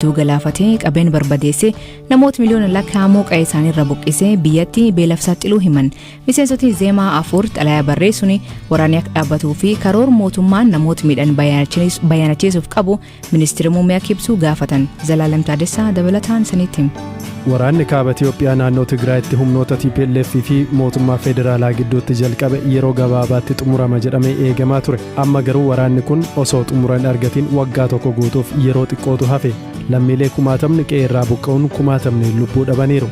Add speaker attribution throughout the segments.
Speaker 1: Galaafatee qabeen barbadeesse namoota miliyoona lakkaa'amoo qe'ee isaaniirra buqqisee biyyatti beelaaf saaxiluu himan. Miseensotni zeemaa afur xalayaa barreessuun waraanni akka dhaabbatuu fi karoora mootummaan namoota miidhan bayaanachiisuuf qabu ministeera muummee ibsuu gaafatan. Zalaalam Taadessaa dabalataan sanitti hima.
Speaker 2: Waraanni kaaba Itoophiyaa naannoo Tigraayitti humnoota TPLF fi mootummaa federaalaa gidduutti jalqabe yeroo gabaabaatti xumurama jedhamee eegamaa ture. Amma garuu waraanni kun osoo xumuran argatiin waggaa tokko guutuuf yeroo xiqqootu hafe. Lammiilee kumaatamni qe'ee irraa buqqa'uun kumaatamni lubbuu dhabaniiru.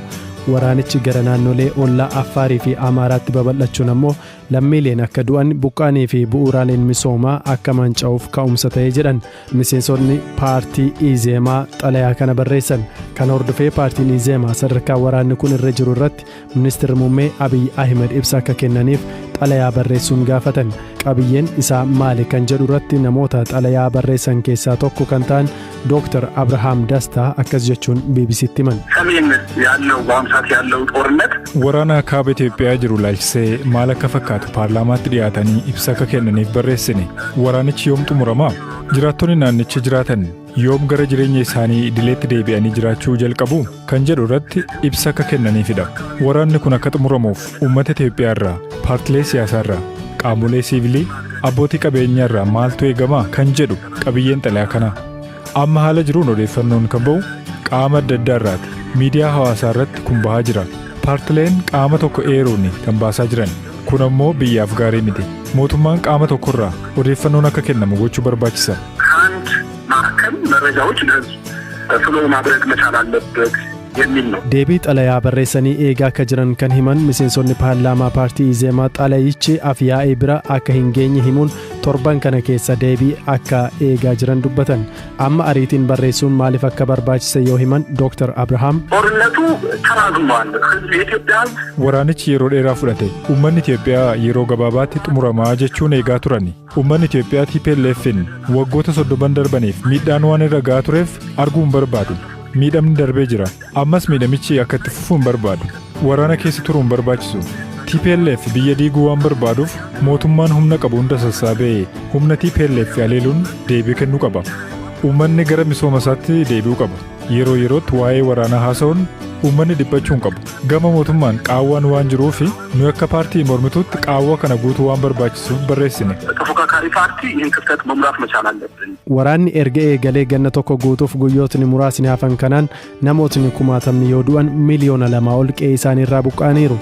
Speaker 2: Waraanichi gara naannolee ollaa Affaarii fi Amaaraatti babal'achuun ammoo lammiileen akka du'an buqqaanii fi bu'uuraaleen misoomaa akka manca'uuf ka'umsa ta'ee jedhan miseensonni paartii Izeemaa xalayaa kana barreessan. Kan hordofee paartiin Izeemaa sadarkaa waraanni kun irra jiru irratti ministeera muummee Abiy Ahmed ibsa akka kennaniif xalayaa barreessuun gaafatan. Qabiyyeen isaa maali kan jedhu irratti namoota xalayaa barreessan keessaa tokko kan ta'an Dr. Abrahaam Dastaa akkas jechuun BBC'tti himan.
Speaker 3: Waraana kaaba Itoophiyaa jiru laalchisee maal akka fakkaatu paarlaamaatti dhiyaatanii ibsa akka kennaniif barreessine. Waraanichi yoom xumurama? Jiraattonni naannicha jiraatan yoom gara jireenya isaanii idileetti deebi'anii jiraachuu jalqabu kan jedhu irratti ibsa akka kennaniifidha. Waraanni kun akka xumuramuuf uummata Itoophiyaa irraa, paartilee siyaasaa irraa, qaamolee siivilii, abbootii qabeenyaa irraa maaltu eegama kan jedhu qabiyyeen xalayaa kanaa. Amma haala jiruun odeeffannoon kan ba'u qaama adda addaa irraati. Miidiyaa hawaasaa irratti kun bahaa jira. Paartileen qaama tokko eeruun kan baasaa jiran. Kun ammoo biyyaaf gaarii miti. Mootummaan qaama tokkorraa odeeffannoon akka kennamu gochuu barbaachisa.
Speaker 2: Deebii xalayaa barreessanii eegaa akka jiran kan himan miseensonni paarlaamaa paartii Izeemaa xalayichi afyaa'ee bira akka hin geenye himuun torban kana keessa deebii akka eegaa jiran dubbatan. Amma ariitiin barreessuun maaliif akka barbaachise yoo himan Dr. Abrahaam.
Speaker 3: Waraanichi yeroo dheeraa fudhate. Uummanni Itoophiyaa yeroo gabaabaatti xumuramaa jechuun eegaa turani. Uummanni Itoophiyaa TPLF'n waggoota 30 darbaniif miidhaan waan irra gahaa tureef arguun barbaadu. Miidhamni darbee jira. Ammas miidhamichi akka itti fufuun barbaadu. Waraana keessa turuun barbaachisu. TPLF biyya diiguu waan barbaaduuf mootummaan humna qabu hunda sassaabee humna TPLF aleeluun deebii kennuu qaba. Uummanni gara misooma isaatti deebi'uu qaba. Yeroo yerootti waa'ee waraanaa haasa'uun uummanni dhiphachuun qabu. Gama mootummaan qaawwaan waan jiruuf nu akka paartii mormituutti qaawwa kana guutuu waan barbaachisuuf barreessine.
Speaker 2: Waraanni erga eegalee ganna tokko guutuuf guyyootni muraasni hafan kanaan namootni kumaatamni yoo du'an miliyoona 2 ol qe'ee isaaniirraa buqqa'aniiru.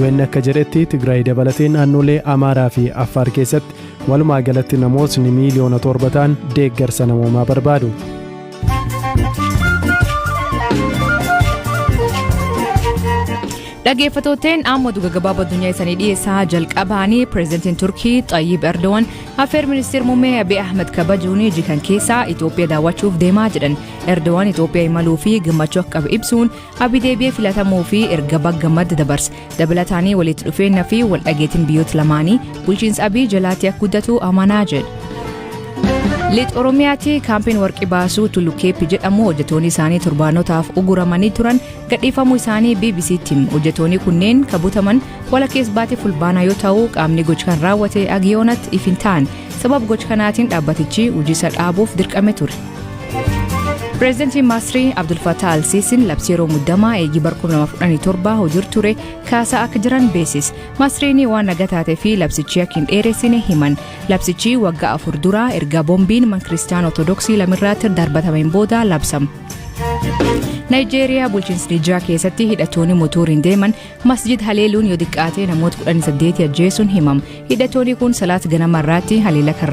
Speaker 2: UN akka jedhetti Tigraay dabalatee naannolee Amaaraa fi Affaar keessatti walumaa galatti namootni miliyoona 7 ta'an deeggarsa namoomaa barbaadu.
Speaker 1: Dhaggeeffattoonni amma duga gabaabaa addunyaa isaanii dhiyeessaa jalqabaanii pireezidantiin Turkii Xayyib Erdogan affeer ministeera muummee Abiy Ahmed kabajuun jikan keessaa Itoophiyaa daawwachuuf deemaa jedhan. Erdogan Itoophiyaa imaluu fi gammachuu akka qabu ibsuun Abiy deebi'ee filatamuu fi erga baggamad dabarse. Dabalataanii walitti dhufeenya fi wal dhageetiin biyyoota lamaanii bulchiinsa Abiy jalaatti akka guddatu amanaa jedhu. Lixa Oromiyaatti kaampeen warqii baasuu Tullu Keeppi jedhamu hojjetoonni isaanii torbaanotaaf uguramanii turan gadhiifamuu isaanii BBC'tti hojjetoonni kunneen kabutaman walakkeessa baatii fulbaanaa yoo ta'u qaamni gocha raawwate agiyoonatti ifin ta'an sabab gocha kanaatiin dhaabbatichi hojii dhaabuuf dirqame ture. Pireezidantiin Masrii Abdul Fattah al-Siisiin labsii yeroo muddamaa eegii bara 2017 hojiirra ture kaasaa akka jiran beeksise. Masriin waan nagaa taatee fi labsichi akka hin dheeressine himan. Labsichi waggaa 4 dura erga boombiin mana kiristaanaa Ortodoksii lamirraatti darbatameen booda labsame. Nigeeriyaa bulchiinsa Nijaa keessatti hidhattoonni motoriin deeman masjid haleeluun yoo xiqqaate namoota 18 ajjeesuun himama. Hidhattoonni kun salaata ganamarraatti haleela